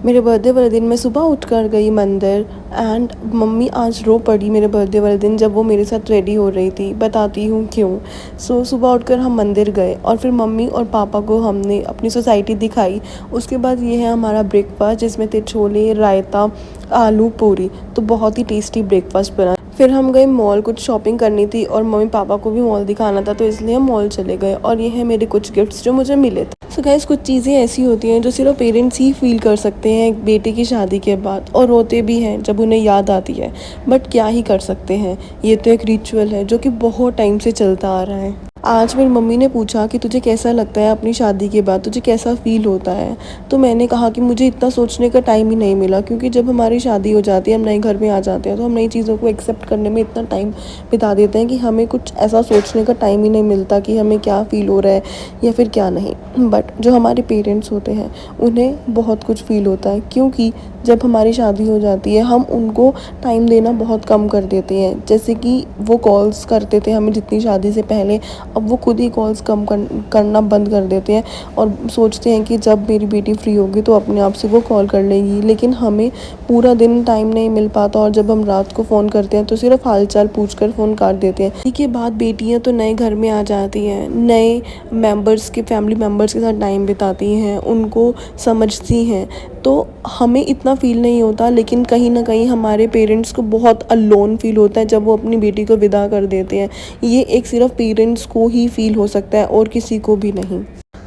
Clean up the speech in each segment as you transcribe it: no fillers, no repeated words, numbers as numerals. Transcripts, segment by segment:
मेरे बर्थडे वाले दिन मैं सुबह उठकर गई मंदिर एंड मम्मी आज रो पड़ी मेरे बर्थडे वाले दिन जब वो मेरे साथ रेडी हो रही थी। बताती हूँ क्यों। सुबह उठकर हम मंदिर गए और फिर मम्मी और पापा को हमने अपनी सोसाइटी दिखाई। उसके बाद ये है हमारा ब्रेकफास्ट जिसमें थे छोले, रायता, आलू पूरी। तो बहुत ही टेस्टी ब्रेकफास्ट बना। फिर हम गए मॉल, कुछ शॉपिंग करनी थी और मम्मी पापा को भी मॉल दिखाना था, तो इसलिए हम मॉल चले गए। और ये है मेरे कुछ गिफ्ट्स जो मुझे मिले थे। सो गाइस, कुछ चीज़ें ऐसी होती हैं जो सिर्फ पेरेंट्स ही फील कर सकते हैं एक बेटे की शादी के बाद, और रोते भी हैं जब उन्हें याद आती है। बट क्या ही कर सकते हैं, ये तो एक रिचुअल है जो कि बहुत टाइम से चलता आ रहा है। आज मेरी मम्मी ने पूछा कि तुझे कैसा लगता है अपनी शादी के बाद, तुझे कैसा फ़ील होता है। तो मैंने कहा कि मुझे इतना सोचने का टाइम ही नहीं मिला, क्योंकि जब हमारी शादी हो जाती है, हम नए घर में आ जाते हैं, तो हम नई चीज़ों को एक्सेप्ट करने में इतना टाइम बिता देते हैं कि हमें कुछ ऐसा सोचने का टाइम ही नहीं मिलता कि हमें क्या फ़ील हो रहा है या फिर क्या नहीं। बट जो हमारे पेरेंट्स होते हैं उन्हें बहुत कुछ फ़ील होता है, क्योंकि जब हमारी शादी हो जाती है हम उनको टाइम देना बहुत कम कर देते हैं। जैसे कि वो कॉल्स करते थे हमें जितनी शादी से पहले, अब वो खुद ही कॉल्स कम करना बंद कर देते हैं और सोचते हैं कि जब मेरी बेटी फ्री होगी तो अपने आप से वो कॉल कर लेगी। लेकिन हमें पूरा दिन टाइम नहीं मिल पाता, और जब हम रात को फ़ोन करते हैं तो सिर्फ हालचाल पूछकर फ़ोन काट देते हैं। शादी के बाद बेटियां तो नए घर में आ जाती हैं, नए मेंबर्स के फैमिली मेंबर्स के साथ टाइम बिताती हैं, उनको समझती हैं, तो हमें इतना फ़ील नहीं होता। लेकिन कहीं ना कहीं हमारे पेरेंट्स को बहुत अलोन फ़ील होता है जब वो अपनी बेटी को विदा कर देते हैं। ये एक सिर्फ पेरेंट्स को ही फ़ील हो सकता है और किसी को भी नहीं।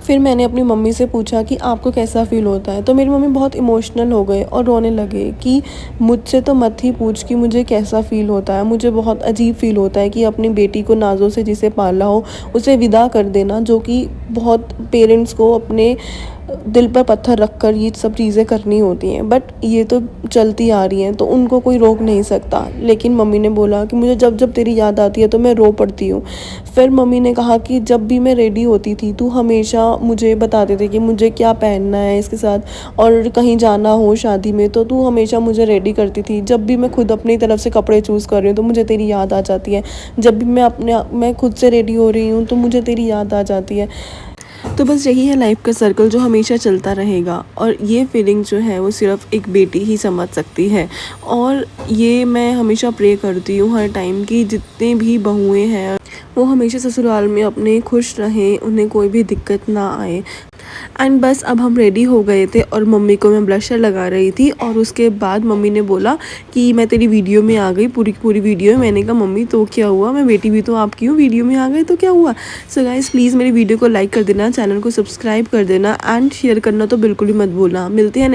फिर मैंने अपनी मम्मी से पूछा कि आपको कैसा फ़ील होता है, तो मेरी मम्मी बहुत इमोशनल हो गए और रोने लगे कि मुझसे तो मत ही पूछ कि मुझे कैसा फ़ील होता है। मुझे बहुत अजीब फ़ील होता है कि अपनी बेटी को नाज़ों से जिसे पाला हो उसे विदा कर देना, जो कि बहुत पेरेंट्स को अपने दिल पर पत्थर रख कर ये सब चीज़ें करनी होती हैं। बट ये तो चलती आ रही हैं, तो उनको कोई रोक नहीं सकता। लेकिन मम्मी ने बोला कि मुझे जब जब तेरी याद आती है तो मैं रो पड़ती हूँ। फिर मम्मी ने कहा कि जब भी मैं रेडी होती थी तू हमेशा मुझे बताते थे कि मुझे क्या पहनना है इसके साथ, और कहीं जाना हो शादी में तो तू हमेशा मुझे रेडी करती थी। जब भी मैं खुद अपनी तरफ से कपड़े चूज़ कर रही हूँ तो मुझे तेरी याद आ जाती है। जब भी मैं खुद से रेडी हो रही हूँ तो मुझे तेरी याद आ जाती है। तो बस यही है लाइफ का सर्कल जो हमेशा चलता रहेगा, और ये फीलिंग जो है वो सिर्फ एक बेटी ही समझ सकती है। और ये मैं हमेशा प्रे करती हूँ हर टाइम की जितने भी बहुएं हैं वो हमेशा ससुराल में अपने खुश रहें, उन्हें कोई भी दिक्कत ना आए। एंड बस अब हम रेडी हो गए थे और मम्मी को मैं ब्लशर लगा रही थी, और उसके बाद मम्मी ने बोला कि मैं तेरी वीडियो में आ गई, पूरी पूरी वीडियो में। मैंने कहा मम्मी तो क्या हुआ, मैं बेटी भी तो आपकी हूँ, वीडियो में आ गई तो क्या हुआ। सो गाइस, प्लीज़ मेरी वीडियो को लाइक कर देना, चैनल को सब्सक्राइब कर देना एंड शेयर करना तो बिल्कुल ही मत भूलना। मिलते हैं